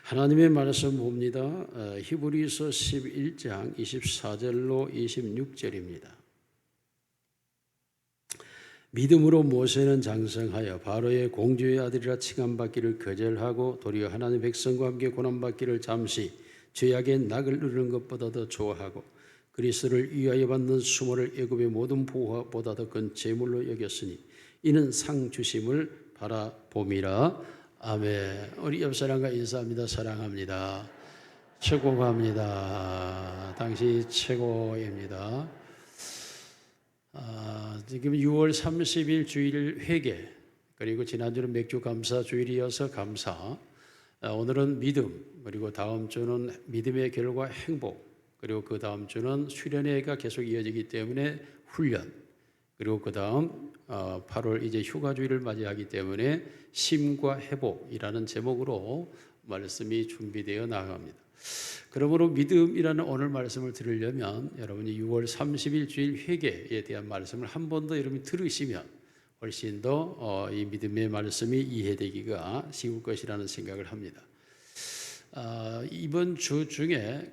하나님의 말씀 봅니다. 히브리서 11장 24절로 26절입니다. 믿음으로 모세는 장성하여 바로의 공주의 아들이라 칭함받기를 거절하고 도리어 하나님의 백성과 함께 고난받기를 잠시 죄악의 낙을 누르는 것보다 더 좋아하고 그리스도를 위하여 받는 수모를 애굽의 모든 보화보다 더 큰 재물로 여겼으니 이는 상 주심을 바라봄이라. 아멘. 우리 옆 사람과 인사합니다. 사랑합니다. 최고갑니다. 당시 최고입니다. 지금 6월 30일 주일 회개, 그리고 지난주는 맥주 감사 주일이어서 감사, 오늘은 믿음, 그리고 다음 주는 믿음의 결과 행복, 그리고 그 다음 주는 수련회가 계속 이어지기 때문에 훈련, 그리고 그 다음 8월 이제 휴가주의를 맞이하기 때문에 심과 회복이라는 제목으로 말씀이 준비되어 나갑니다. 그러므로 믿음이라는 오늘 말씀을 들으려면 여러분이 6월 30일 주일 회개에 대한 말씀을 한 번 더 여러분이 들으시면 훨씬 더 이 믿음의 말씀이 이해되기가 쉬울 것이라는 생각을 합니다. 이번 주 중에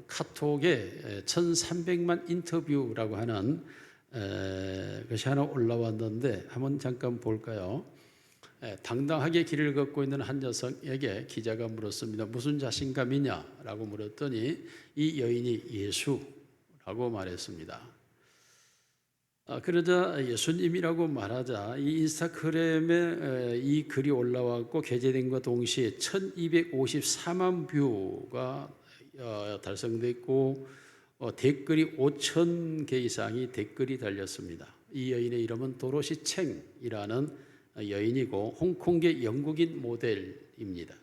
카톡에 1300만 인터뷰라고 하는 것이 하나 올라왔는데 한번 잠깐 볼까요? 당당하게 길을 걷고 있는 한 여성에게 기자가 물었습니다. 무슨 자신감이냐? 라고 물었더니 이 여인이 예수라고 말했습니다. 그러자 예수님이라고 말하자 이 인스타그램에 이 글이 올라왔고 게재된과 동시에 1254만 뷰가 달성됐고 댓글이 5,000개 이상이 댓글이 달렸습니다. 이 여인의 이름은 도로시 챙이라는 여인이고 홍콩계 영국인 모델입니다.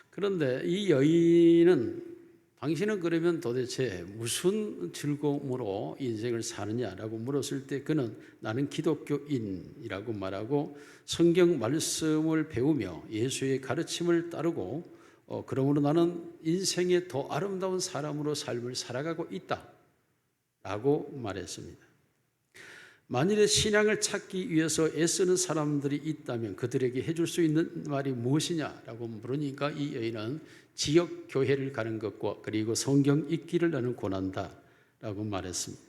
그런데 이 여인은 당신은 그러면 도대체 무슨 즐거움으로 인생을 사느냐라고 물었을 때 그는 나는 기독교인이라고 말하고 성경 말씀을 배우며 예수의 가르침을 따르고 그러므로 나는 인생의 더 아름다운 사람으로 삶을 살아가고 있다라고 말했습니다. 만일에 신앙을 찾기 위해서 애쓰는 사람들이 있다면 그들에게 해줄 수 있는 말이 무엇이냐라고 물으니까 이 여인은 지역 교회를 가는 것과 그리고 성경 읽기를 나는 권한다라고 말했습니다.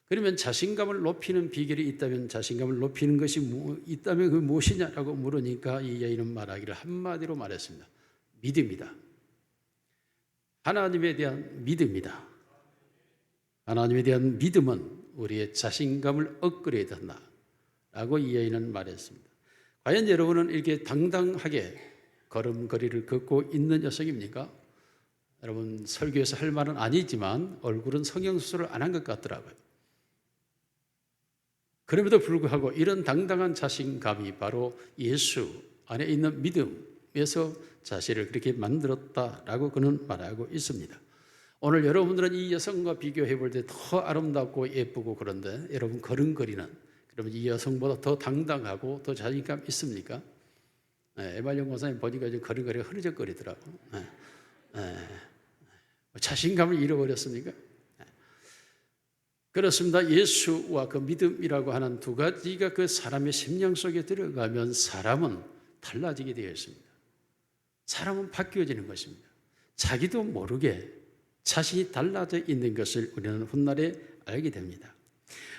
그러면 자신감을 높이는 비결이 있다면 자신감을 높이는 것이 있다면 그게 무엇이냐라고 물으니까 이 여인은 말하기를 한마디로 말했습니다. 믿음이다. 하나님에 대한 믿음이다. 하나님에 대한 믿음은 우리의 자신감을 업그레이드한다 라고 이 여인은 말했습니다. 과연 여러분은 이렇게 당당하게 걸음걸이를 걷고 있는 여성입니까? 여러분 설교에서 할 말은 아니지만 얼굴은 성형수술을 안 한 것 같더라고요. 그럼에도 불구하고 이런 당당한 자신감이 바로 예수 안에 있는 믿음에서 자신을 그렇게 만들었다라고 그는 말하고 있습니다. 오늘 여러분들은 이 여성과 비교해 볼 때 더 아름답고 예쁘고 그런데 여러분 걸음걸이는 그러면 이 여성보다 더 당당하고 더 자신감 있습니까? 에말령 권사님 보니까 좀 걸음걸이가 흐느적거리더라고. 자신감을 잃어버렸습니까? 그렇습니다. 예수와 그 믿음이라고 하는 두 가지가 그 사람의 심령 속에 들어가면 사람은 달라지게 되어 있습니다. 사람은 바뀌어지는 것입니다. 자기도 모르게 자신이 달라져 있는 것을 우리는 훗날에 알게 됩니다.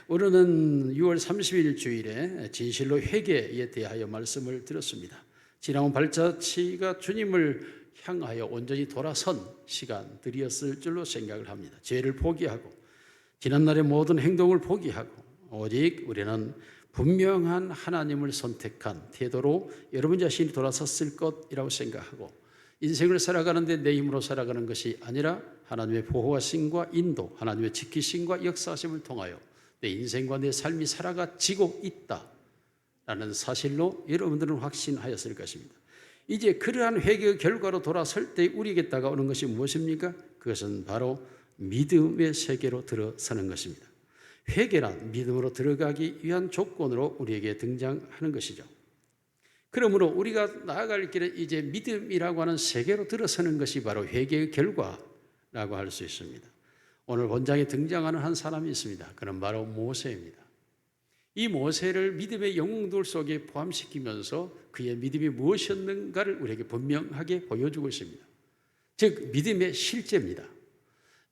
오늘은 6월 30일 주일에 진실로 회개에 대하여 말씀을 드렸습니다. 지나온 발자취가 주님을 향하여 온전히 돌아선 시간들이었을 줄로 생각을 합니다. 죄를 포기하고 지난날의 모든 행동을 포기하고 오직 우리는 분명한 하나님을 선택한 태도로 여러분 자신이 돌아섰을 것이라고 생각하고 인생을 살아가는데 내 힘으로 살아가는 것이 아니라 하나님의 보호하심과 인도, 하나님의 지키심과 역사하심을 통하여 내 인생과 내 삶이 살아가지고 있다라는 사실로 여러분들은 확신하였을 것입니다. 이제 그러한 회개의 결과로 돌아설 때 우리에게 다가오는 것이 무엇입니까? 그것은 바로 믿음의 세계로 들어서는 것입니다. 회개란 믿음으로 들어가기 위한 조건으로 우리에게 등장하는 것이죠. 그러므로 우리가 나아갈 길에 이제 믿음이라고 하는 세계로 들어서는 것이 바로 회개의 결과라고 할 수 있습니다. 오늘 본장에 등장하는 한 사람이 있습니다. 그는 바로 모세입니다. 이 모세를 믿음의 영웅들 속에 포함시키면서 그의 믿음이 무엇이었는가를 우리에게 분명하게 보여주고 있습니다. 즉 믿음의 실제입니다.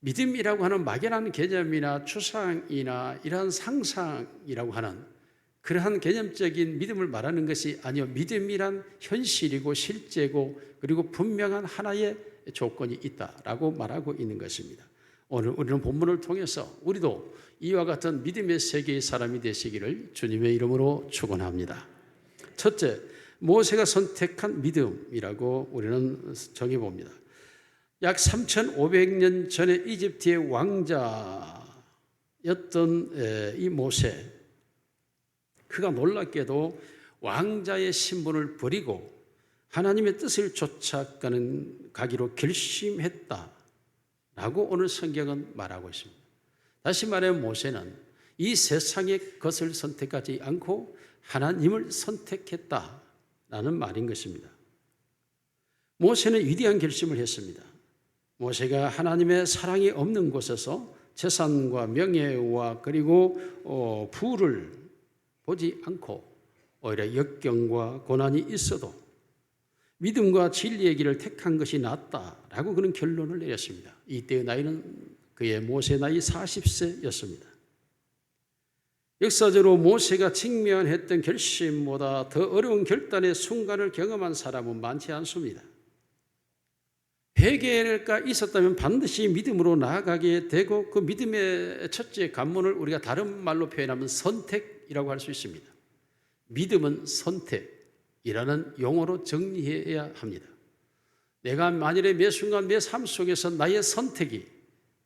믿음이라고 하는 막연한 개념이나 추상이나 이러한 상상이라고 하는 그러한 개념적인 믿음을 말하는 것이 아니요, 믿음이란 현실이고 실제고 그리고 분명한 하나의 조건이 있다라고 말하고 있는 것입니다. 오늘 우리는 본문을 통해서 우리도 이와 같은 믿음의 세계의 사람이 되시기를 주님의 이름으로 축원합니다. 첫째, 모세가 선택한 믿음이라고 우리는 정해봅니다. 약 3,500년 전에 이집트의 왕자였던 이 모세, 그가 놀랍게도 왕자의 신분을 버리고 하나님의 뜻을 쫓아가기로 결심했다라고 오늘 성경은 말하고 있습니다. 다시 말해 모세는 이 세상의 것을 선택하지 않고 하나님을 선택했다라는 말인 것입니다. 모세는 위대한 결심을 했습니다. 모세가 하나님의 사랑이 없는 곳에서 재산과 명예와 그리고 부를 보지 않고 오히려 역경과 고난이 있어도 믿음과 진리의 길을 택한 것이 낫다라고 그런 결론을 내렸습니다. 이때의 나이는 그의 모세 나이 40세였습니다. 역사적으로 모세가 직면했던 결심보다 더 어려운 결단의 순간을 경험한 사람은 많지 않습니다. 회개가 있었다면 반드시 믿음으로 나아가게 되고 그 믿음의 첫째 관문을 우리가 다른 말로 표현하면 선택이라고 할 수 있습니다. 믿음은 선택이라는 용어로 정리해야 합니다. 내가 만일에 매 순간 매 삶 속에서 나의 선택이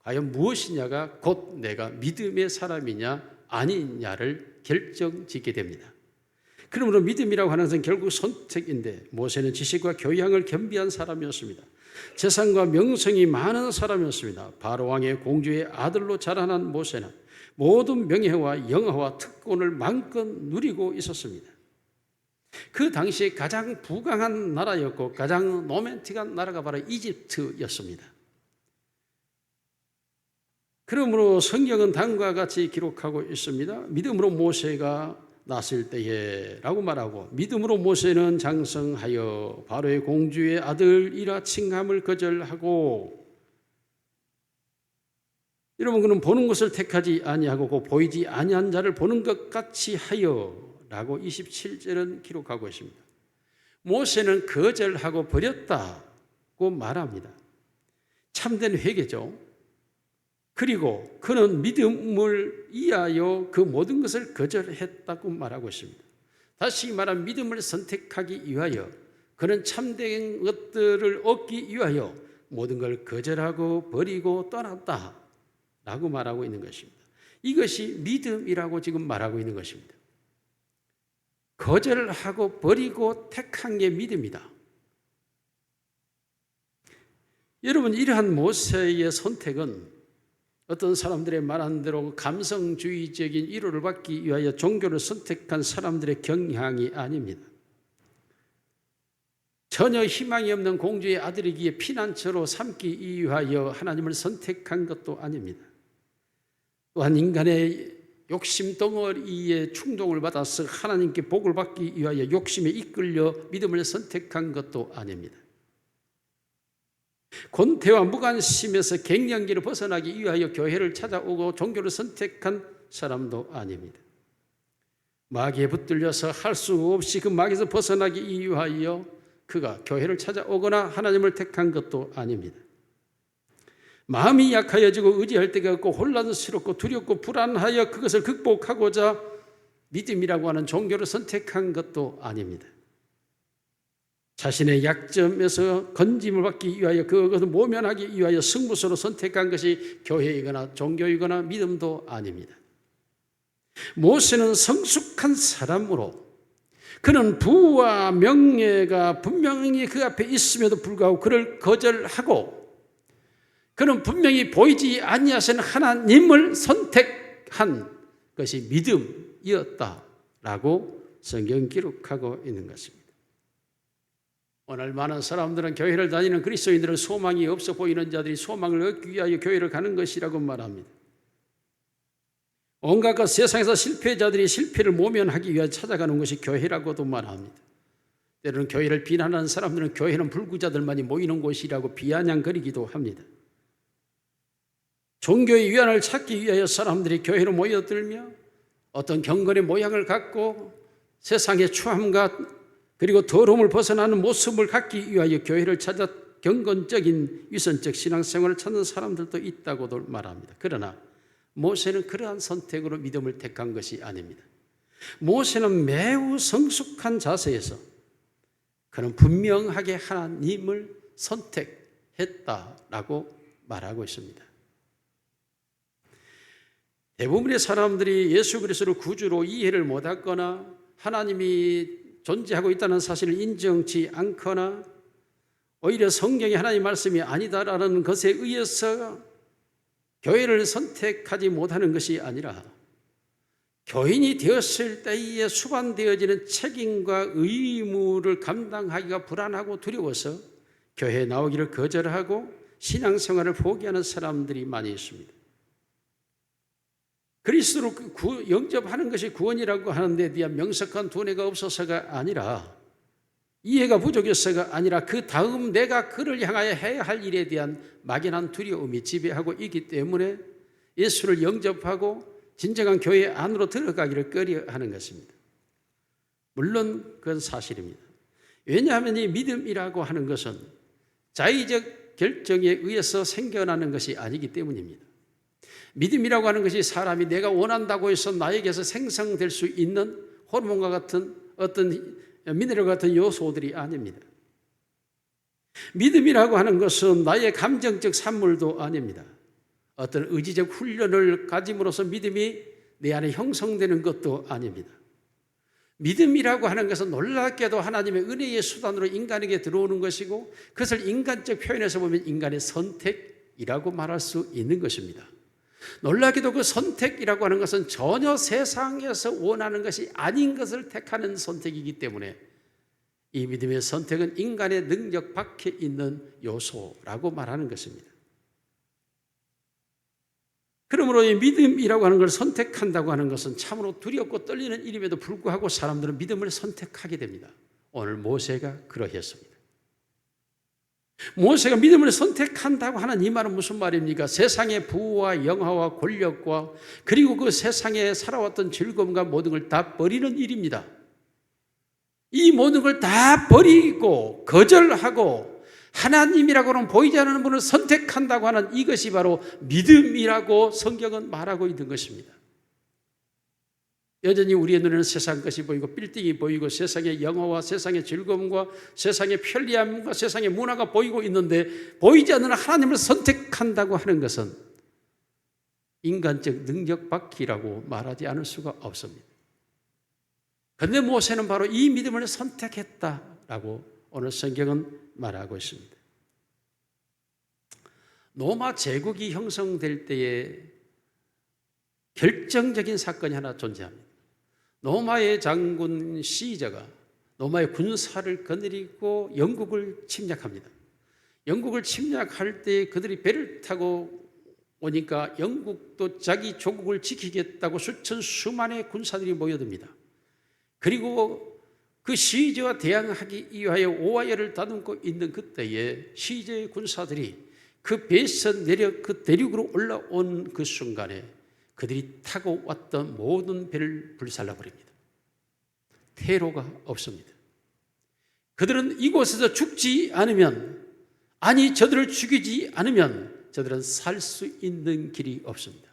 과연 무엇이냐가 곧 내가 믿음의 사람이냐 아니냐를 결정짓게 됩니다. 그러므로 믿음이라고 하는 것은 결국 선택인데 모세는 지식과 교양을 겸비한 사람이었습니다. 재산과 명성이 많은 사람이었습니다. 바로 왕의 공주의 아들로 자라난 모세는 모든 명예와 영화와 특권을 마음껏 누리고 있었습니다. 그 당시에 가장 부강한 나라였고 가장 로맨틱한 나라가 바로 이집트였습니다. 그러므로 성경은 다음과 같이 기록하고 있습니다. 믿음으로 모세가 났을 때에라고 말하고 믿음으로 모세는 장성하여 바로의 공주의 아들이라 칭함을 거절하고, 여러분 그는 보는 것을 택하지 아니하고 보이지 아니한 자를 보는 것 같이 하여라고 27절은 기록하고 있습니다. 모세는 거절하고 버렸다고 말합니다. 참된 회개죠. 그리고 그는 믿음을 위하여 그 모든 것을 거절했다고 말하고 있습니다. 다시 말하면 믿음을 선택하기 위하여 그는 참된 것들을 얻기 위하여 모든 걸 거절하고 버리고 떠났다라고 말하고 있는 것입니다. 이것이 믿음이라고 지금 말하고 있는 것입니다. 거절하고 버리고 택한 게 믿음이다. 여러분, 이러한 모세의 선택은 어떤 사람들의 말한 대로 감성주의적인 위로를 받기 위하여 종교를 선택한 사람들의 경향이 아닙니다. 전혀 희망이 없는 공주의 아들이기에 피난처로 삼기 위하여 하나님을 선택한 것도 아닙니다. 또한 인간의 욕심 덩어리에 충동을 받아서 하나님께 복을 받기 위하여 욕심에 이끌려 믿음을 선택한 것도 아닙니다. 권태와 무관심에서 갱년기를 벗어나기 위하여 교회를 찾아오고 종교를 선택한 사람도 아닙니다. 마귀에 붙들려서 할 수 없이 그 마귀에서 벗어나기 위하여 그가 교회를 찾아오거나 하나님을 택한 것도 아닙니다. 마음이 약하여지고 의지할 데가 없고 혼란스럽고 두렵고 불안하여 그것을 극복하고자 믿음이라고 하는 종교를 선택한 것도 아닙니다. 자신의 약점에서 건짐을 받기 위하여 그것을 모면하기 위하여 승부수로 선택한 것이 교회이거나 종교이거나 믿음도 아닙니다. 모세는 성숙한 사람으로 그는 부와 명예가 분명히 그 앞에 있음에도 불구하고 그를 거절하고 그는 분명히 보이지 아니하신 하나님을 선택한 것이 믿음이었다라고 성경 기록하고 있는 것입니다. 오늘 많은 사람들은 교회를 다니는 그리스도인들은 소망이 없어 보이는 자들이 소망을 얻기 위하여 교회를 가는 것이라고 말합니다. 온갖 그 세상에서 실패자들이 실패를 모면하기 위해 찾아가는 것이 교회라고도 말합니다. 때로는 교회를 비난하는 사람들은 교회는 불구자들만이 모이는 곳이라고 비아냥거리기도 합니다. 종교의 위안을 찾기 위하여 사람들이 교회로 모여들며 어떤 경건의 모양을 갖고 세상의 추함과 그리고 더러움을 벗어나는 모습을 갖기 위하여 교회를 찾아 경건적인 위선적 신앙생활을 찾는 사람들도 있다고도 말합니다. 그러나 모세는 그러한 선택으로 믿음을 택한 것이 아닙니다. 모세는 매우 성숙한 자세에서 그는 분명하게 하나님을 선택했다라고 말하고 있습니다. 대부분의 사람들이 예수 그리스도를 구주로 이해를 못하거나 하나님이 존재하고 있다는 사실을 인정치 않거나 오히려 성경이 하나님의 말씀이 아니다라는 것에 의해서 교회를 선택하지 못하는 것이 아니라 교인이 되었을 때에 수반되어지는 책임과 의무를 감당하기가 불안하고 두려워서 교회에 나오기를 거절하고 신앙생활을 포기하는 사람들이 많이 있습니다. 그리스도로 영접하는 것이 구원이라고 하는 데 대한 명석한 두뇌가 없어서가 아니라 이해가 부족해서가 아니라 그 다음 내가 그를 향하여 해야 할 일에 대한 막연한 두려움이 지배하고 있기 때문에 예수를 영접하고 진정한 교회 안으로 들어가기를 꺼려하는 것입니다. 물론 그건 사실입니다. 왜냐하면 이 믿음이라고 하는 것은 자의적 결정에 의해서 생겨나는 것이 아니기 때문입니다. 믿음이라고 하는 것이 사람이 내가 원한다고 해서 나에게서 생성될 수 있는 호르몬과 같은 어떤 미네랄 같은 요소들이 아닙니다. 믿음이라고 하는 것은 나의 감정적 산물도 아닙니다. 어떤 의지적 훈련을 가짐으로써 믿음이 내 안에 형성되는 것도 아닙니다. 믿음이라고 하는 것은 놀랍게도 하나님의 은혜의 수단으로 인간에게 들어오는 것이고 그것을 인간적 표현에서 보면 인간의 선택이라고 말할 수 있는 것입니다. 놀랍게도 그 선택이라고 하는 것은 전혀 세상에서 원하는 것이 아닌 것을 택하는 선택이기 때문에 이 믿음의 선택은 인간의 능력 밖에 있는 요소라고 말하는 것입니다. 그러므로 이 믿음이라고 하는 걸 선택한다고 하는 것은 참으로 두렵고 떨리는 일임에도 불구하고 사람들은 믿음을 선택하게 됩니다. 오늘 모세가 그러했습니다. 모세가 믿음을 선택한다고 하는 이 말은 무슨 말입니까? 세상의 부와 영화와 권력과 그리고 그 세상에 살아왔던 즐거움과 모든 걸 다 버리는 일입니다. 이 모든 걸 다 버리고 거절하고 하나님이라고는 보이지 않는 분을 선택한다고 하는 이것이 바로 믿음이라고 성경은 말하고 있는 것입니다. 여전히 우리의 눈에는 세상 것이 보이고 빌딩이 보이고 세상의 영화와 세상의 즐거움과 세상의 편리함과 세상의 문화가 보이고 있는데 보이지 않는 하나님을 선택한다고 하는 것은 인간적 능력 밖이라고 말하지 않을 수가 없습니다. 그런데 모세는 바로 이 믿음을 선택했다라고 오늘 성경은 말하고 있습니다. 로마 제국이 형성될 때에 결정적인 사건이 하나 존재합니다. 로마의 장군 시저가 로마의 군사를 거느리고 영국을 침략합니다. 영국을 침략할 때 그들이 배를 타고 오니까 영국도 자기 조국을 지키겠다고 수만의 군사들이 모여듭니다. 그리고 그 시저와 대항하기 위하여 오하열을 다듬고 있는 그때에 시저의 군사들이 그 배에서 내려 그 대륙으로 올라온 그 순간에 그들이 타고 왔던 모든 배를 불살라버립니다. 퇴로가 없습니다. 그들은 이곳에서 죽지 않으면, 아니 저들을 죽이지 않으면 저들은 살 수 있는 길이 없습니다.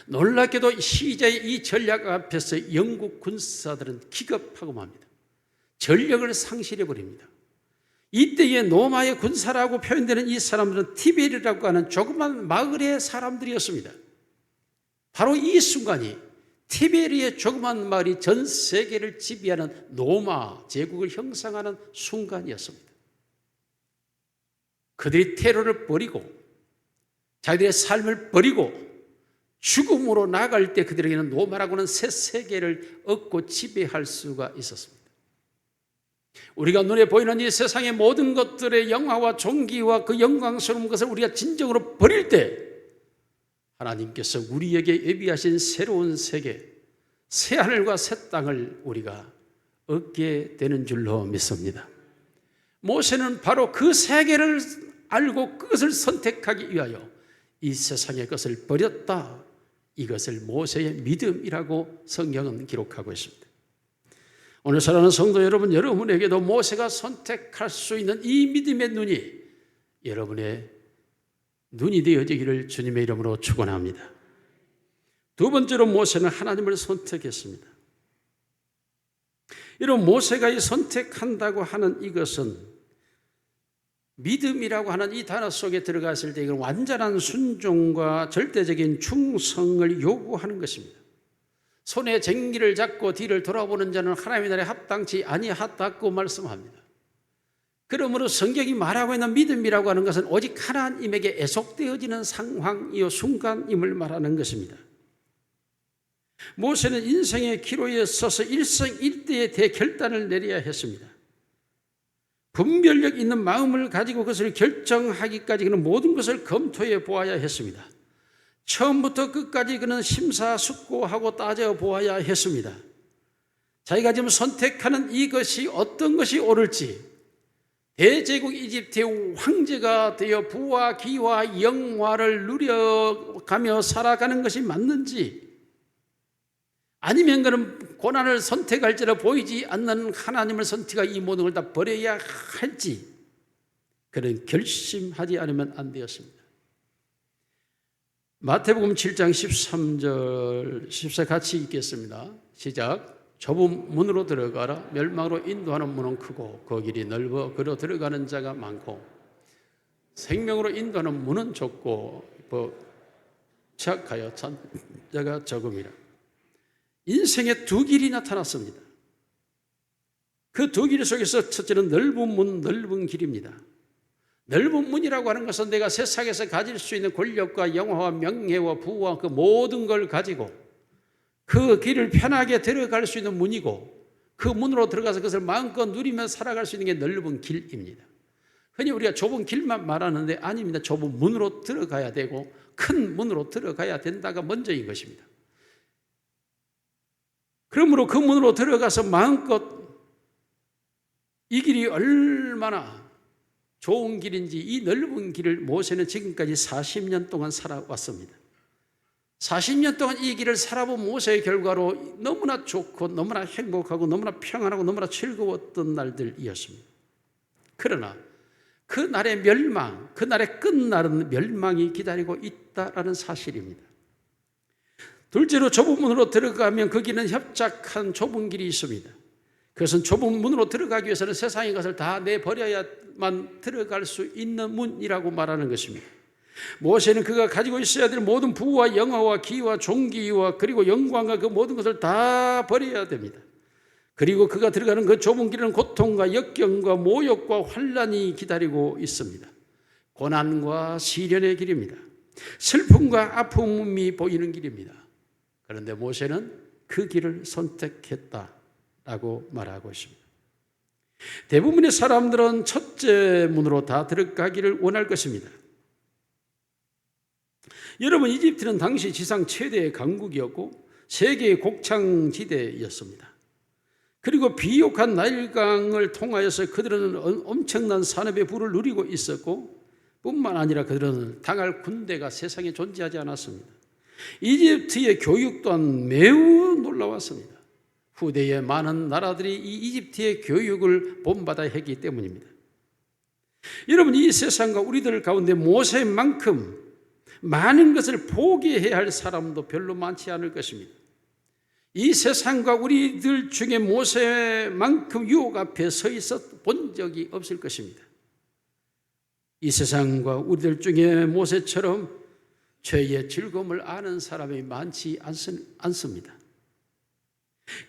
놀랍게도 시저의 이 전략 앞에서 영국 군사들은 기겁하고 맙니다. 전력을 상실해버립니다. 이때의 로마의 군사라고 표현되는 이 사람들은 티베리라고 하는 조그만 마을의 사람들이었습니다. 바로 이 순간이 티베리의 조그만 마을이 전 세계를 지배하는 로마 제국을 형성하는 순간이었습니다. 그들이 테러를 버리고 자기들의 삶을 버리고 죽음으로 나아갈 때 그들에게는 로마라고 하는 새 세계를 얻고 지배할 수가 있었습니다. 우리가 눈에 보이는 이 세상의 모든 것들의 영화와 종기와 그 영광스러운 것을 우리가 진정으로 버릴 때 하나님께서 우리에게 예비하신 새로운 세계, 새 하늘과 새 땅을 우리가 얻게 되는 줄로 믿습니다. 모세는 바로 그 세계를 알고 그것을 선택하기 위하여 이 세상의 것을 버렸다. 이것을 모세의 믿음이라고 성경은 기록하고 있습니다. 오늘 사랑하는 성도 여러분, 여러분에게도 모세가 선택할 수 있는 이 믿음의 눈이 여러분의 눈이 되어지기를 주님의 이름으로 축원합니다. 두 번째로 모세는 하나님을 선택했습니다. 이런 모세가 이 선택한다고 하는 이것은 믿음이라고 하는 이 단어 속에 들어갔을 때 이건 완전한 순종과 절대적인 충성을 요구하는 것입니다. 손에 쟁기를 잡고 뒤를 돌아보는 자는 하나님의 나라에 합당치 아니하다고 말씀합니다. 그러므로 성경이 말하고 있는 믿음이라고 하는 것은 오직 하나님에게 애속되어지는 상황이요 순간임을 말하는 것입니다. 모세는 인생의 기로에 서서 일생일대의 대결단을 내려야 했습니다. 분별력 있는 마음을 가지고 그것을 결정하기까지 그는 모든 것을 검토해 보아야 했습니다. 처음부터 끝까지 그는 심사숙고하고 따져보아야 했습니다. 자기가 지금 선택하는 이것이 어떤 것이 옳을지, 대제국 이집트의 황제가 되어 부와 기와 영화를 누려가며 살아가는 것이 맞는지, 아니면 그는 고난을 선택할지라 보이지 않는 하나님을 선택하여 이 모든 걸 다 버려야 할지, 그는 결심하지 않으면 안 되었습니다. 마태복음 7장 13절 14 같이 읽겠습니다. 시작. 좁은 문으로 들어가라. 멸망으로 인도하는 문은 크고 그 길이 넓어 그로 들어가는 자가 많고 생명으로 인도하는 문은 좁고 착하여 찬 자가 적음이라. 인생의 두 길이 나타났습니다. 그 두 길 속에서 첫째는 넓은 문, 넓은 길입니다. 넓은 문이라고 하는 것은 내가 세상에서 가질 수 있는 권력과 영화와 명예와 부와 그 모든 걸 가지고 그 길을 편하게 들어갈 수 있는 문이고, 그 문으로 들어가서 그것을 마음껏 누리며 살아갈 수 있는 게 넓은 길입니다. 흔히 우리가 좁은 길만 말하는데 아닙니다. 좁은 문으로 들어가야 되고 큰 문으로 들어가야 된다가 먼저인 것입니다. 그러므로 그 문으로 들어가서 마음껏 이 길이 얼마나 좋은 길인지, 이 넓은 길을 모세는 지금까지 40년 동안 살아왔습니다. 40년 동안 이 길을 살아본 모세의 결과로 너무나 좋고 너무나 행복하고 너무나 평안하고 너무나 즐거웠던 날들이었습니다. 그러나 그 날의 멸망, 그 날의 끝날은 멸망이 기다리고 있다라는 사실입니다. 둘째로 좁은 문으로 들어가면 그 길은 협착한 좁은 길이 있습니다. 그것은 좁은 문으로 들어가기 위해서는 세상의 것을 다 내버려야만 들어갈 수 있는 문이라고 말하는 것입니다. 모세는 그가 가지고 있어야 될 모든 부와 영화와 기와 존귀와 그리고 영광과 그 모든 것을 다 버려야 됩니다. 그리고 그가 들어가는 그 좁은 길은 고통과 역경과 모욕과 환난이 기다리고 있습니다. 고난과 시련의 길입니다. 슬픔과 아픔이 보이는 길입니다. 그런데 모세는 그 길을 선택했다라고 말하고 있습니다. 대부분의 사람들은 첫째 문으로 다 들어가기를 원할 것입니다. 여러분, 이집트는 당시 지상 최대의 강국이었고 세계의 곡창지대였습니다. 그리고 비옥한 나일강을 통하여서 그들은 엄청난 산업의 부를 누리고 있었고, 뿐만 아니라 그들은 당할 군대가 세상에 존재하지 않았습니다. 이집트의 교육 또한 매우 놀라웠습니다. 후대에 많은 나라들이 이 이집트의 교육을 본받아야 했기 때문입니다. 여러분, 이 세상과 우리들 가운데 모세만큼 많은 것을 포기해야 할 사람도 별로 많지 않을 것입니다. 이 세상과 우리들 중에 모세만큼 유혹 앞에 서 있어 본 적이 없을 것입니다. 이 세상과 우리들 중에 모세처럼 죄의 즐거움을 아는 사람이 많지 않습니다.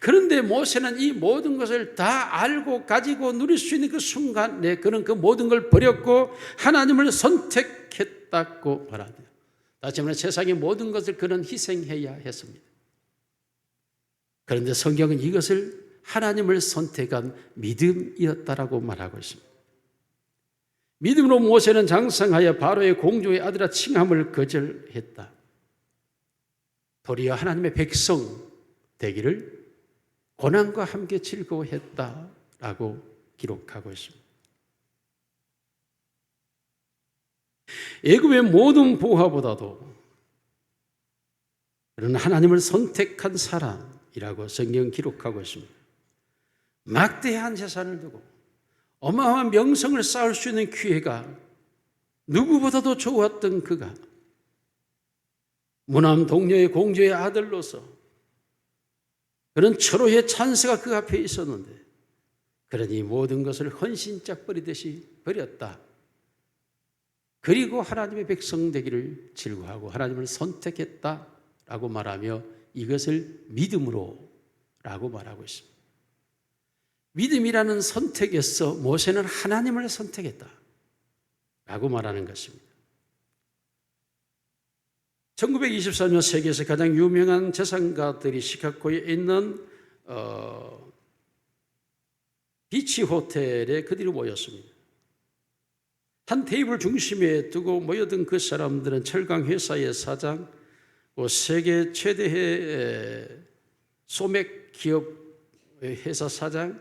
그런데 모세는 이 모든 것을 다 알고 가지고 누릴 수 있는 그 순간에 그는 그 모든 걸 버렸고 하나님을 선택했다고 말합니다. 다시 말해 세상의 모든 것을 그는 희생해야 했습니다. 그런데 성경은 이것을 하나님을 선택한 믿음이었다라고 말하고 있습니다. 믿음으로 모세는 장성하여 바로의 공주의 아들아 칭함을 거절했다. 도리어 하나님의 백성 되기를 고난과 함께 즐거워했다라고 기록하고 있습니다. 애굽의 모든 부하보다도 그는 하나님을 선택한 사람이라고 성경 기록하고 있습니다. 막대한 재산을 두고 어마어마한 명성을 쌓을 수 있는 기회가 누구보다도 좋았던 그가 무남 동료의 공주의 아들로서 그런 철호의 찬스가 그 앞에 있었는데 그러니 모든 것을 헌신짝 버리듯이 버렸다. 그리고 하나님의 백성 되기를 즐거워하고 하나님을 선택했다라고 말하며 이것을 믿음으로 라고 말하고 있습니다. 믿음이라는 선택에서 모세는 하나님을 선택했다 라고 말하는 것입니다. 1924년 세계에서 가장 유명한 재산가들이 시카고에 있는 비치 호텔에 그들이 모였습니다. 한 테이블 중심에 두고 모여든 그 사람들은 철강 회사의 사장, 세계 최대의 소맥 기업 회사 사장,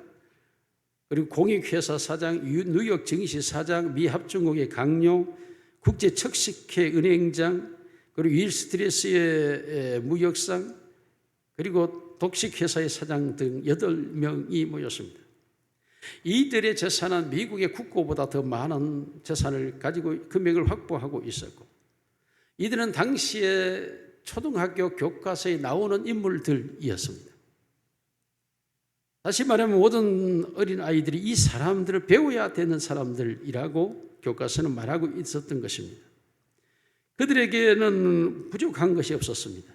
그리고 공익회사 사장, 뉴욕 증시 사장, 미 합중국의 강요, 국제 척식회 은행장, 그리고 윌스트리스의 무역상, 그리고 독식회사의 사장 등 8명이 모였습니다. 이들의 재산은 미국의 국고보다 더 많은 재산을 가지고 금액을 확보하고 있었고, 이들은 당시에 초등학교 교과서에 나오는 인물들이었습니다. 다시 말하면 모든 어린아이들이 이 사람들을 배워야 되는 사람들이라고 교과서는 말하고 있었던 것입니다. 그들에게는 부족한 것이 없었습니다.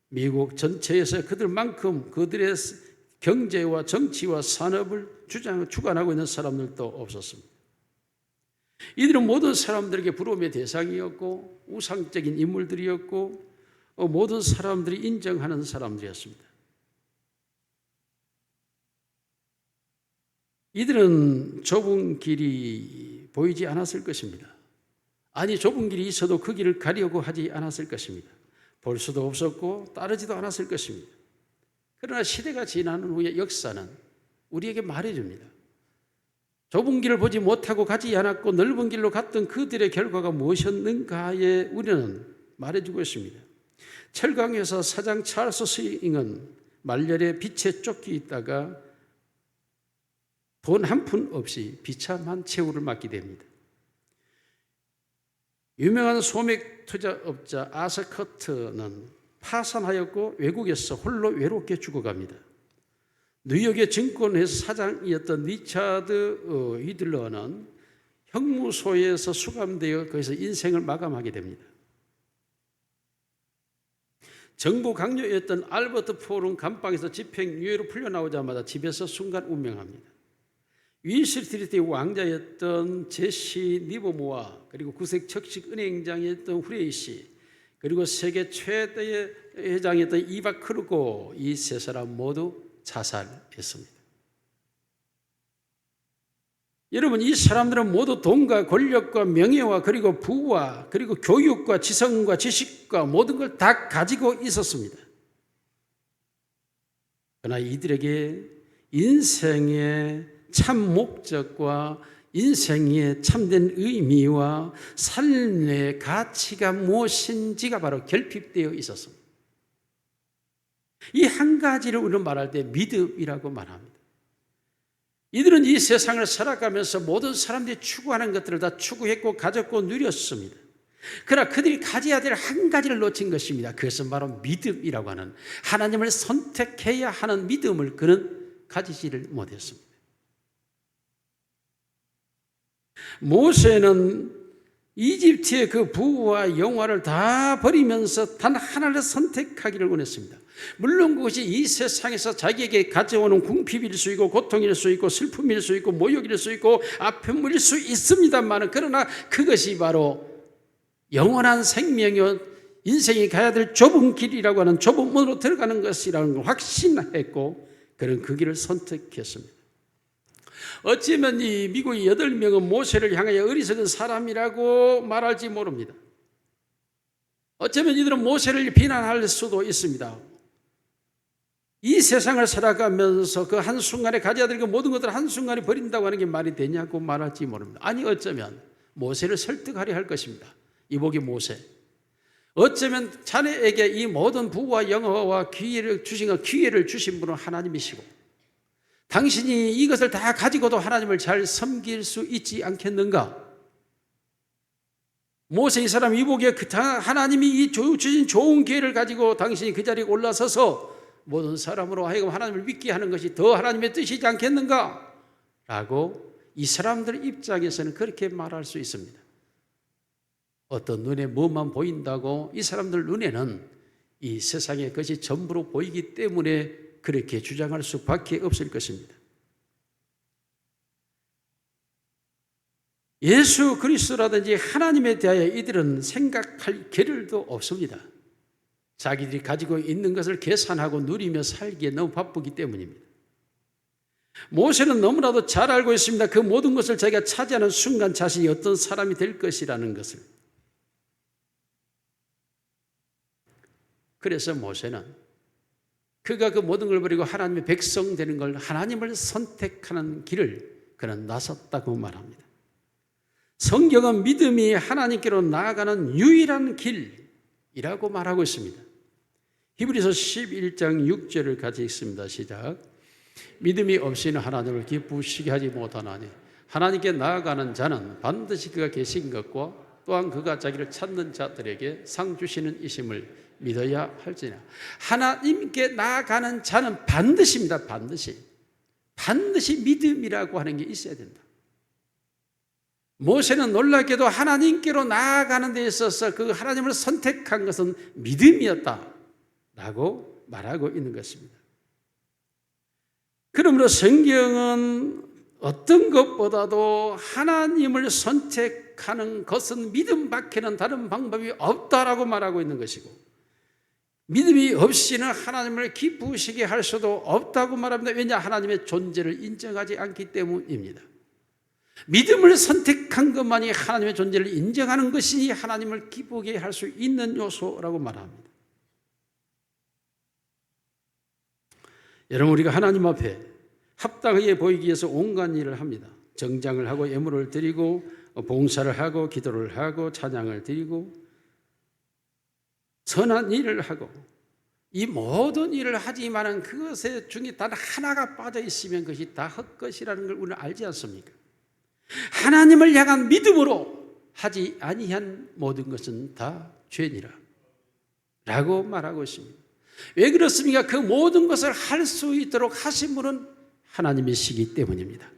미국 전체에서 그들만큼 그들의 경제와 정치와 산업을 주관하고 있는 사람들도 없었습니다. 이들은 모든 사람들에게 부러움의 대상이었고 우상적인 인물들이었고 모든 사람들이 인정하는 사람들이었습니다. 이들은 좁은 길이 보이지 않았을 것입니다. 아니, 좁은 길이 있어도 그 길을 가려고 하지 않았을 것입니다. 볼 수도 없었고 따르지도 않았을 것입니다. 그러나 시대가 지나는 후에 역사는 우리에게 말해줍니다. 좁은 길을 보지 못하고 가지 않았고 넓은 길로 갔던 그들의 결과가 무엇이었는가에 우리는 말해주고 있습니다. 철강회사 사장 찰스 스윙은 말년에 빛에 쫓겨 있다가 돈 한 푼 없이 비참한 최후를 맞게 됩니다. 유명한 소맥 투자업자 아서 커트는 파산하였고 외국에서 홀로 외롭게 죽어갑니다. 뉴욕의 증권회사 사장이었던 리차드 히들러는 형무소에서 수감되어 거기서 인생을 마감하게 됩니다. 정부 강요였던 알버트 폴은 감방에서 집행유예로 풀려나오자마자 집에서 순간 운명합니다. 윌스트리트의 왕자였던 제시 리버모어, 그리고 구색 척식 은행장이었던 후레이 씨, 그리고 세계 최대의 회장이었던 이바 크루고, 이 세 사람 모두 자살했습니다. 여러분, 이 사람들은 모두 돈과 권력과 명예와 그리고 부와 그리고 교육과 지성과 지식과 모든 걸 다 가지고 있었습니다. 그러나 이들에게 인생의 참 목적과 인생의 참된 의미와 삶의 가치가 무엇인지가 바로 결핍되어 있었습니다. 이 한 가지를 우리는 말할 때 믿음이라고 말합니다. 이들은 이 세상을 살아가면서 모든 사람들이 추구하는 것들을 다 추구했고 가졌고 누렸습니다. 그러나 그들이 가져야 될 한 가지를 놓친 것입니다. 그것은 바로 믿음이라고 하는, 하나님을 선택해야 하는 믿음을 그는 가지지를 못했습니다. 모세는 이집트의 그 부와 영화를 다 버리면서 단 하나를 선택하기를 원했습니다. 물론 그것이 이 세상에서 자기에게 가져오는 궁핍일 수 있고 고통일 수 있고 슬픔일 수 있고 모욕일 수 있고 아픔일 수 있습니다만, 그러나 그것이 바로 영원한 생명이요 인생이 가야 될 좁은 길이라고 하는 좁은 문으로 들어가는 것이라는 걸 확신했고 그는 그 길을 선택했습니다. 어쩌면 이 미국의 8명은 모세를 향하여 어리석은 사람이라고 말할지 모릅니다. 어쩌면 이들은 모세를 비난할 수도 있습니다. 이 세상을 살아가면서 그 한순간에 가져야 될 그 모든 것들을 한순간에 버린다고 하는 게 말이 되냐고 말할지 모릅니다. 아니 어쩌면 모세를 설득하려 할 것입니다. 이복의 모세. 어쩌면 자네에게 이 모든 부와 영화와 기회를 주신 분은 하나님이시고 당신이 이것을 다 가지고도 하나님을 잘 섬길 수 있지 않겠는가? 모세 이 사람 이복에 하나님이 이 주신 좋은 기회를 가지고 당신이 그 자리에 올라서서 모든 사람으로 하여금 하나님을 믿게 하는 것이 더 하나님의 뜻이지 않겠는가? 라고 이 사람들 입장에서는 그렇게 말할 수 있습니다. 어떤 눈에 뭐만 보인다고 이 사람들 눈에는 이 세상의 것이 전부로 보이기 때문에 그렇게 주장할 수밖에 없을 것입니다. 예수 그리스도라든지 하나님에 대하여 이들은 생각할 겨를도 없습니다. 자기들이 가지고 있는 것을 계산하고 누리며 살기에 너무 바쁘기 때문입니다. 모세는 너무나도 잘 알고 있습니다. 그 모든 것을 자기가 차지하는 순간 자신이 어떤 사람이 될 것이라는 것을. 그래서 모세는 그가 그 모든 걸 버리고 하나님의 백성 되는 걸 하나님을 선택하는 길을 그는 나섰다고 말합니다. 성경은 믿음이 하나님께로 나아가는 유일한 길이라고 말하고 있습니다. 히브리서 11장 6절을 같이 읽습니다. 시작. 믿음이 없이는 하나님을 기쁘시게 하지 못하나니 하나님께 나아가는 자는 반드시 그가 계신 것과 또한 그가 자기를 찾는 자들에게 상 주시는 이심을 믿어야 할지나. 하나님께 나아가는 자는 반드시입니다. 반드시 믿음이라고 하는 게 있어야 된다. 모세는 놀랍게도 하나님께로 나아가는 데 있어서 그 하나님을 선택한 것은 믿음이었다 라고 말하고 있는 것입니다. 그러므로 성경은 어떤 것보다도 하나님을 선택하는 것은 믿음밖에는 다른 방법이 없다라고 말하고 있는 것이고, 믿음이 없이는 하나님을 기쁘시게 할 수도 없다고 말합니다. 왜냐? 하나님의 존재를 인정하지 않기 때문입니다. 믿음을 선택한 것만이 하나님의 존재를 인정하는 것이 하나님을 기쁘게 할 수 있는 요소라고 말합니다. 여러분, 우리가 하나님 앞에 합당하게 보이기 위해서 온갖 일을 합니다. 정장을 하고 예물을 드리고 봉사를 하고 기도를 하고 찬양을 드리고 선한 일을 하고 이 모든 일을 하지만은 그것의 중에 단 하나가 빠져 있으면 그것이 다 헛것이라는 걸 우리는 알지 않습니까? 하나님을 향한 믿음으로 하지 아니한 모든 것은 다 죄니라 라고 말하고 있습니다. 왜 그렇습니까? 그 모든 것을 할 수 있도록 하신 분은 하나님이시기 때문입니다.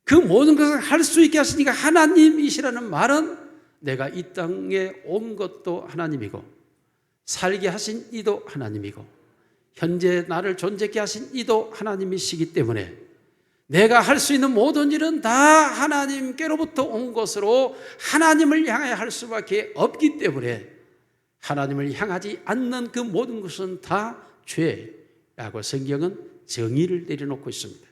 그 모든 것을 할 수 있게 하시니까 하나님이시라는 말은 내가 이 땅에 온 것도 하나님이고 살게 하신 이도 하나님이고 현재 나를 존재케 하신 이도 하나님이시기 때문에 내가 할 수 있는 모든 일은 다 하나님께로부터 온 것으로 하나님을 향하여 할 수밖에 없기 때문에 하나님을 향하지 않는 그 모든 것은 다 죄라고 성경은 정의를 내려놓고 있습니다.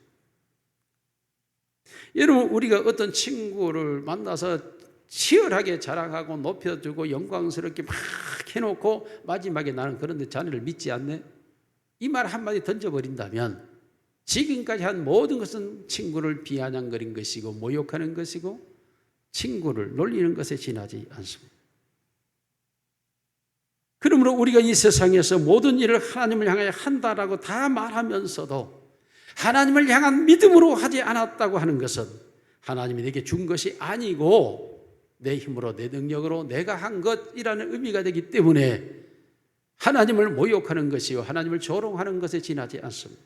여러분, 우리가 어떤 친구를 만나서 치열하게 자랑하고 높여주고 영광스럽게 막 해놓고 마지막에 나는 그런데 자네를 믿지 않네? 이 말 한마디 던져버린다면 지금까지 한 모든 것은 친구를 비아냥거린 것이고 모욕하는 것이고 친구를 놀리는 것에 지나지 않습니다. 그러므로 우리가 이 세상에서 모든 일을 하나님을 향하여 한다라고 다 말하면서도 하나님을 향한 믿음으로 하지 않았다고 하는 것은 하나님이 내게 준 것이 아니고 내 힘으로 내 능력으로 내가 한 것이라는 의미가 되기 때문에 하나님을 모욕하는 것이요 하나님을 조롱하는 것에 지나지 않습니다.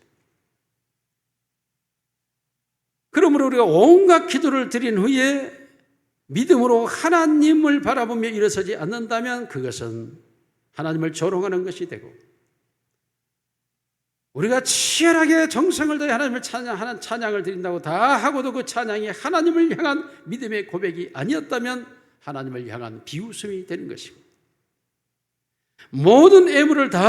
그러므로 우리가 온갖 기도를 드린 후에 믿음으로 하나님을 바라보며 일어서지 않는다면 그것은 하나님을 조롱하는 것이 되고, 우리가 치열하게 정성을 다해 하나님을 찬양하는 찬양을 드린다고 다 하고도 그 찬양이 하나님을 향한 믿음의 고백이 아니었다면 하나님을 향한 비웃음이 되는 것이고, 모든 애물을 다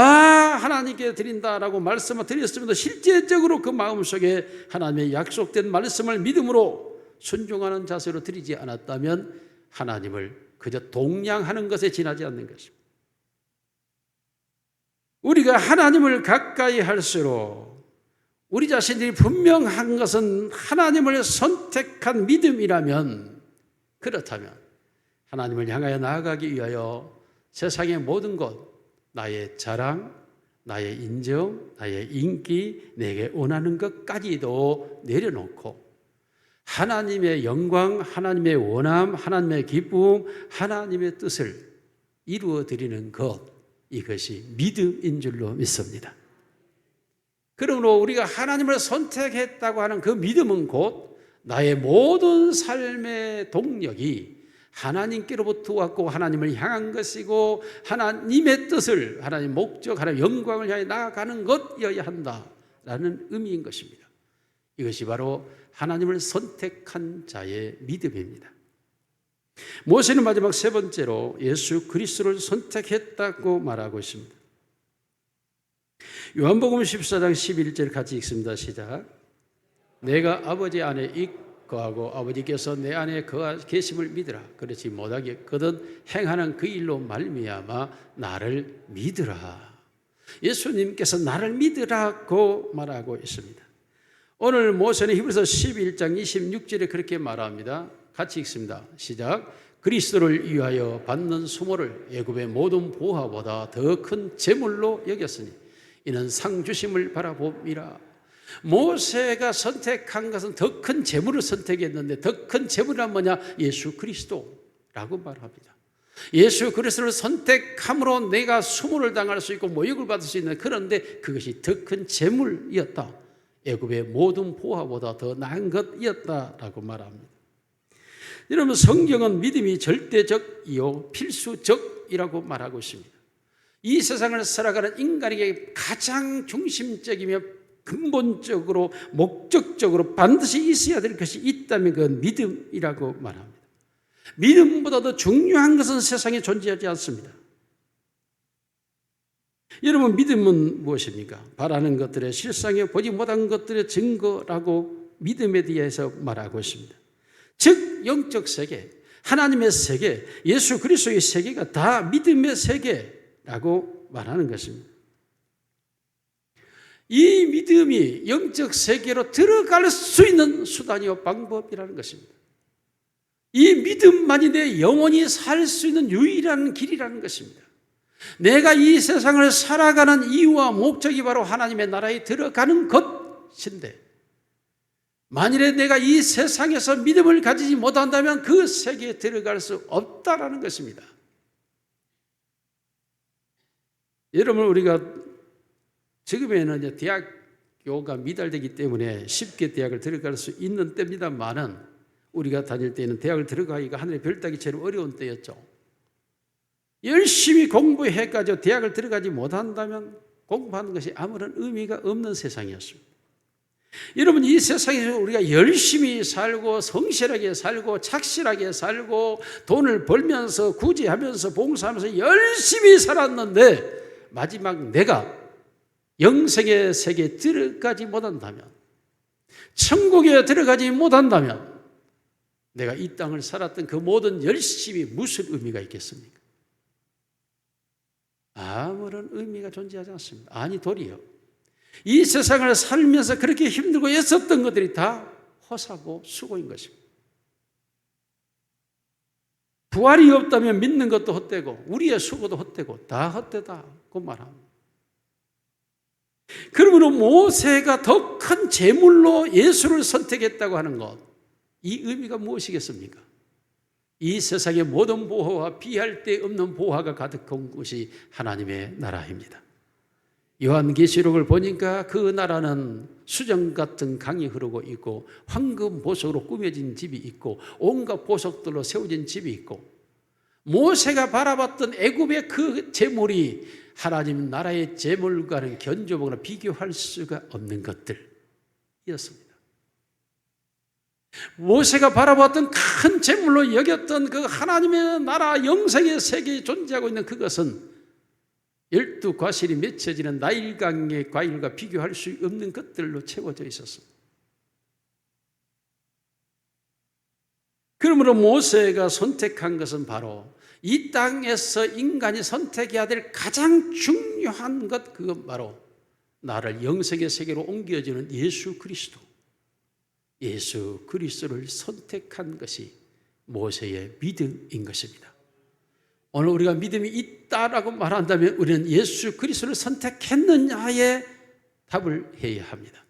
하나님께 드린다라고 말씀을 드렸으면도 실제적으로 그 마음속에 하나님의 약속된 말씀을 믿음으로 순종하는 자세로 드리지 않았다면 하나님을 그저 동냥하는 것에 지나지 않는 것입니다. 우리가 하나님을 가까이 할수록 우리 자신들이 분명한 것은 하나님을 선택한 믿음이라면, 그렇다면 하나님을 향하여 나아가기 위하여 세상의 모든 것, 나의 자랑, 나의 인정, 나의 인기, 내게 원하는 것까지도 내려놓고 하나님의 영광, 하나님의 원함, 하나님의 기쁨, 하나님의 뜻을 이루어 드리는 것, 이것이 믿음인 줄로 믿습니다. 그러므로 우리가 하나님을 선택했다고 하는 그 믿음은 곧 나의 모든 삶의 동력이 하나님께로부터 왔고 하나님을 향한 것이고 하나님의 뜻을, 하나님의 목적, 하나님의 영광을 향해 나아가는 것이어야 한다라는 의미인 것입니다. 이것이 바로 하나님을 선택한 자의 믿음입니다. 모세는 마지막 세 번째로 예수 그리스도를 선택했다고 말하고 있습니다. 요한복음 14장 11절 같이 읽습니다. 시작. 내가 아버지 안에 거하고 아버지께서 내 안에 계심을 믿으라. 그렇지 못하겠거든 행하는 그 일로 말미암아 나를 믿으라. 예수님께서 나를 믿으라고 말하고 있습니다. 오늘 모세는 히브리서 11장 26절에 그렇게 말합니다. 같이 읽습니다. 시작. 그리스도를 위하여 받는 수모를 애굽의 모든 보화보다 더 큰 재물로 여겼으니 이는 상 주심을 바라봅니다. 모세가 선택한 것은 더 큰 재물을 선택했는데 더 큰 재물은 뭐냐? 예수 그리스도라고 말합니다. 예수 그리스도를 선택함으로 내가 수모를 당할 수 있고 모욕을 받을 수 있는, 그런데 그것이 더 큰 재물이었다. 애굽의 모든 보화보다 더 나은 것이었다라고 말합니다. 여러분, 성경은 믿음이 절대적이요 필수적이라고 말하고 있습니다. 이 세상을 살아가는 인간에게 가장 중심적이며 근본적으로 목적적으로 반드시 있어야 될 것이 있다면 그건 믿음이라고 말합니다. 믿음보다 더 중요한 것은 세상에 존재하지 않습니다. 여러분, 믿음은 무엇입니까? 바라는 것들의 실상에 보지 못한 것들의 증거라고 믿음에 대해서 말하고 있습니다. 즉 영적 세계, 하나님의 세계, 예수 그리스도의 세계가 다 믿음의 세계라고 말하는 것입니다. 이 믿음이 영적 세계로 들어갈 수 있는 수단이요 방법이라는 것입니다. 이 믿음만이 내 영혼이 살 수 있는 유일한 길이라는 것입니다. 내가 이 세상을 살아가는 이유와 목적이 바로 하나님의 나라에 들어가는 것인데, 만일에 내가 이 세상에서 믿음을 가지지 못한다면 그 세계에 들어갈 수 없다라는 것입니다. 여러분, 우리가 지금에는 대학교가 미달되기 때문에 쉽게 대학을 들어갈 수 있는 때입니다만은, 우리가 다닐 때는 대학을 들어가기가 하늘의 별 따기처럼 어려운 때였죠. 열심히 공부해가지고 대학을 들어가지 못한다면 공부하는 것이 아무런 의미가 없는 세상이었습니다. 여러분, 이 세상에서 우리가 열심히 살고 성실하게 살고 착실하게 살고 돈을 벌면서 구제하면서 봉사하면서 열심히 살았는데 마지막 내가 영생의 세계에 들어가지 못한다면, 천국에 들어가지 못한다면 내가 이 땅을 살았던 그 모든 열심이 무슨 의미가 있겠습니까? 아무런 의미가 존재하지 않습니다. 아니, 도리어 이 세상을 살면서 그렇게 힘들고 애썼던 것들이 다 허사고 수고인 것입니다. 부활이 없다면 믿는 것도 헛되고 우리의 수고도 헛되고 다 헛되다고 말합니다. 그러므로 모세가 더 큰 재물로 예수를 선택했다고 하는 것, 이 의미가 무엇이겠습니까? 이 세상의 모든 보화와 비할 데 없는 보화가 가득한 것이 하나님의 나라입니다. 요한계시록을 보니까 그 나라는 수정 같은 강이 흐르고 있고 황금 보석으로 꾸며진 집이 있고 온갖 보석들로 세워진 집이 있고, 모세가 바라봤던 애굽의 그 재물이 하나님 나라의 재물과는 견줘보거나 비교할 수가 없는 것들이었습니다. 모세가 바라봤던 큰 재물로 여겼던 그 하나님의 나라 영생의 세계에 존재하고 있는 그것은 12과실이 맺혀지는 나일강의 과일과 비교할 수 없는 것들로 채워져 있었습니다. 그러므로 모세가 선택한 것은 바로 이 땅에서 인간이 선택해야 될 가장 중요한 것, 그건 바로 나를 영생의 세계로 옮겨주는 예수 그리스도, 예수 그리스도를 선택한 것이 모세의 믿음인 것입니다. 오늘 우리가 믿음이 있다라고 말한다면 우리는 예수 그리스도를 선택했느냐에 답을 해야 합니다.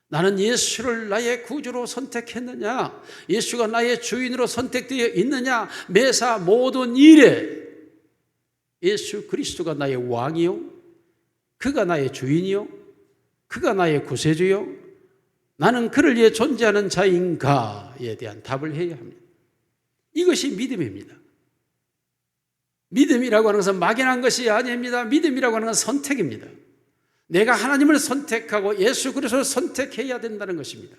나는 예수를 나의 구주로 선택했느냐, 예수가 나의 주인으로 선택되어 있느냐, 매사 모든 일에 예수 그리스도가 나의 왕이요, 그가 나의 주인이요, 그가 나의 구세주요, 나는 그를 위해 존재하는 자인가에 대한 답을 해야 합니다. 이것이 믿음입니다. 믿음이라고 하는 것은 막연한 것이 아닙니다. 믿음이라고 하는 것은 선택입니다. 내가 하나님을 선택하고 예수 그리스도를 선택해야 된다는 것입니다.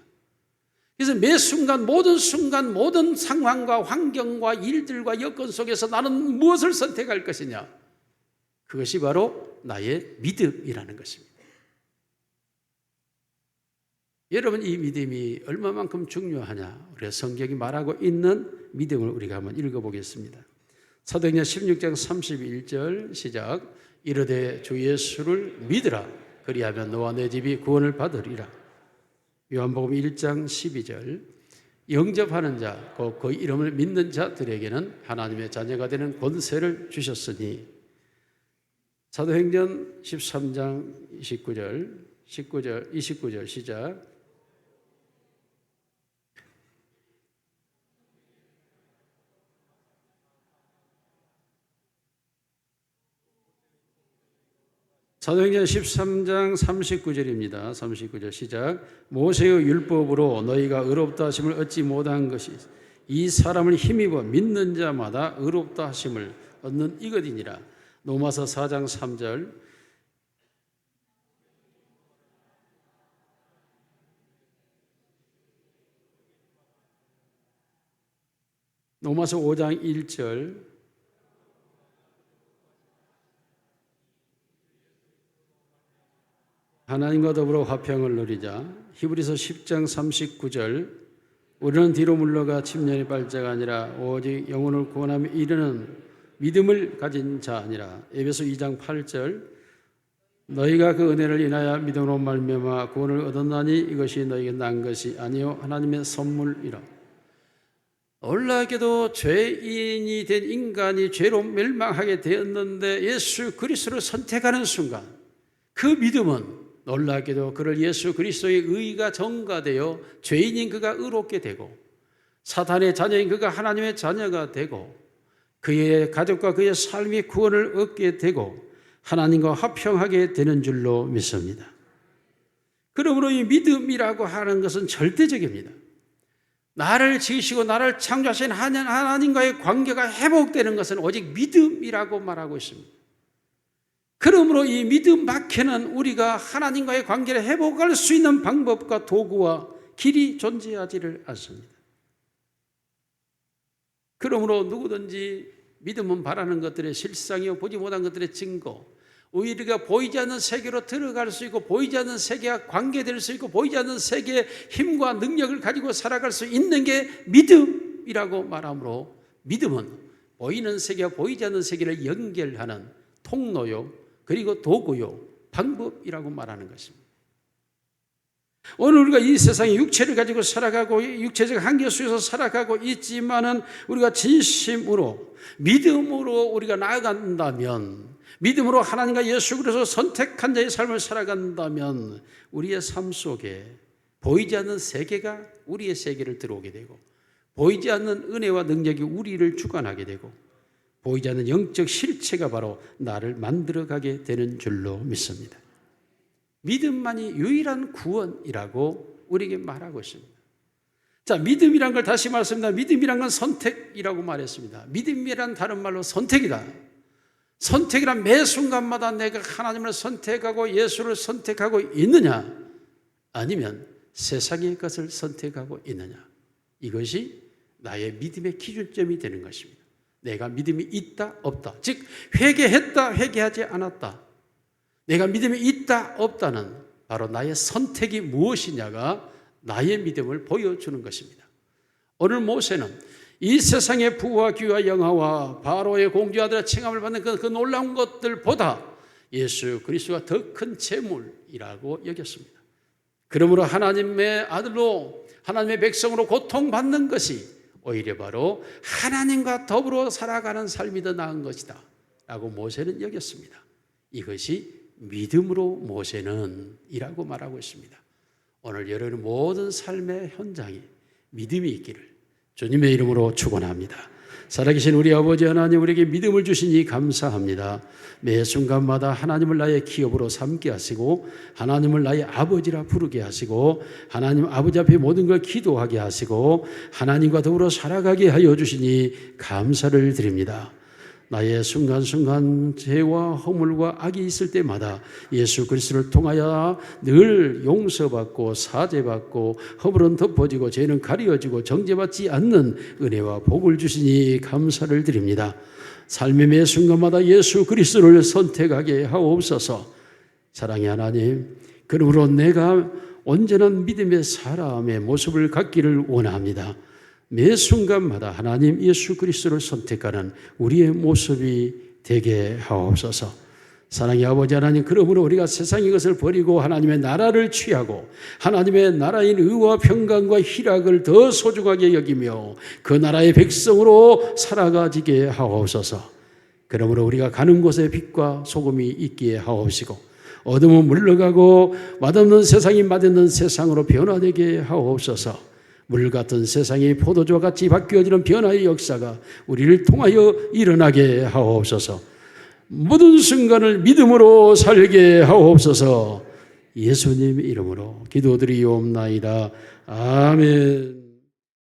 그래서 매 순간 모든 상황과 환경과 일들과 여건 속에서 나는 무엇을 선택할 것이냐, 그것이 바로 나의 믿음이라는 것입니다. 여러분, 이 믿음이 얼마만큼 중요하냐, 우리가 성경이 말하고 있는 믿음을 우리가 한번 읽어보겠습니다. 사도행전 16장 31절 시작. 이르되 주 예수를 믿으라, 그리하면 너와 내 집이 구원을 받으리라. 요한복음 1장 12절. 영접하는 자, 곧 그 이름을 믿는 자들에게는 하나님의 자녀가 되는 권세를 주셨으니. 사도행전 13장 29절 시작. 사도행전 13장 39절입니다. 39절 시작. 모세의 율법으로 너희가 의롭다 하심을 얻지 못한 것이 이 사람을 힘입어 믿는 자마다 의롭다 하심을 얻는 이것이니라. 로마서 4장 3절. 로마서 5장 1절. 하나님과 더불어 화평을 누리자. 히브리서 10장 39절. 우리는 뒤로 물러가 침년의 발자가 아니라 오직 영혼을 구원하며 이르는 믿음을 가진 자 아니라. 에베소 2장 8절. 너희가 그 은혜를 인하여 믿음으로 말미암아 구원을 얻었나니 이것이 너희에게 난 것이 아니요 하나님의 선물이라. 놀랍게도 죄인이 된 인간이 죄로 멸망하게 되었는데 예수 그리스도를 선택하는 순간 그 믿음은 놀랍게도 그를 예수 그리스도의 의가 전가되어 죄인인 그가 의롭게 되고 사탄의 자녀인 그가 하나님의 자녀가 되고 그의 가족과 그의 삶이 구원을 얻게 되고 하나님과 화평하게 되는 줄로 믿습니다. 그러므로 이 믿음이라고 하는 것은 절대적입니다. 나를 지으시고 나를 창조하신 하나님과의 관계가 회복되는 것은 오직 믿음이라고 말하고 있습니다. 그러므로 이 믿음 밖에는 우리가 하나님과의 관계를 회복할 수 있는 방법과 도구와 길이 존재하지를 않습니다. 그러므로 누구든지 믿음은 바라는 것들의 실상이요 보지 못한 것들의 증거, 우리가 보이지 않는 세계로 들어갈 수 있고 보이지 않는 세계와 관계될 수 있고 보이지 않는 세계의 힘과 능력을 가지고 살아갈 수 있는 게 믿음이라고 말하므로 믿음은 보이는 세계와 보이지 않는 세계를 연결하는 통로요 그리고 도구요 방법이라고 말하는 것입니다. 오늘 우리가 이 세상에 육체를 가지고 살아가고 육체적 한계 속에서 살아가고 있지만은 우리가 진심으로 믿음으로 우리가 나아간다면, 믿음으로 하나님과 예수 그리스도 선택한 자의 삶을 살아간다면 우리의 삶 속에 보이지 않는 세계가 우리의 세계를 들어오게 되고 보이지 않는 은혜와 능력이 우리를 주관하게 되고 보이지 않는 영적 실체가 바로 나를 만들어가게 되는 줄로 믿습니다. 믿음만이 유일한 구원이라고 우리에게 말하고 있습니다. 자, 믿음이란 걸 다시 말씀드립니다. 믿음이란 건 선택이라고 말했습니다. 믿음이란 다른 말로 선택이다. 선택이란 매 순간마다 내가 하나님을 선택하고 예수를 선택하고 있느냐, 아니면 세상의 것을 선택하고 있느냐, 이것이 나의 믿음의 기준점이 되는 것입니다. 내가 믿음이 있다 없다, 즉 회개했다 회개하지 않았다, 내가 믿음이 있다 없다는 바로 나의 선택이 무엇이냐가 나의 믿음을 보여주는 것입니다. 오늘 모세는 이 세상의 부와 귀와 영화와 바로의 공주아들의 칭함을 받는 그 놀라운 것들보다 예수 그리스도가 더 큰 재물이라고 여겼습니다. 그러므로 하나님의 아들로 하나님의 백성으로 고통받는 것이 오히려 바로 하나님과 더불어 살아가는 삶이 더 나은 것이다 라고 모세는 여겼습니다. 이것이 믿음으로 모세는 이라고 말하고 있습니다. 오늘 여러분의 모든 삶의 현장에 믿음이 있기를 주님의 이름으로 축원합니다. 살아계신 우리 아버지 하나님, 우리에게 믿음을 주시니 감사합니다. 매 순간마다 하나님을 나의 기업으로 삼게 하시고 하나님을 나의 아버지라 부르게 하시고 하나님 아버지 앞에 모든 걸 기도하게 하시고 하나님과 더불어 살아가게 하여 주시니 감사를 드립니다. 나의 순간순간 죄와 허물과 악이 있을 때마다 예수 그리스도를 통하여 늘 용서받고 사죄받고 허물은 덮어지고 죄는 가려지고 정죄받지 않는 은혜와 복을 주시니 감사를 드립니다. 삶의 매 순간마다 예수 그리스도를 선택하게 하옵소서. 사랑의 하나님, 그러므로 내가 온전한 믿음의 사람의 모습을 갖기를 원합니다. 매 순간마다 하나님 예수 그리스도를 선택하는 우리의 모습이 되게 하옵소서. 사랑의 아버지 하나님, 그러므로 우리가 세상의 것을 버리고 하나님의 나라를 취하고 하나님의 나라인 의와 평강과 희락을 더 소중하게 여기며 그 나라의 백성으로 살아가지게 하옵소서. 그러므로 우리가 가는 곳에 빛과 소금이 있기에 하옵시고 어둠은 물러가고 맛없는 세상이 맛있는 세상으로 변화되게 하옵소서. 물 같은 세상이 포도주와 같이 바뀌어지는 변화의 역사가 우리를 통하여 일어나게 하옵소서. 모든 순간을 믿음으로 살게 하옵소서. 예수님 이름으로 기도드리옵나이다. 아멘.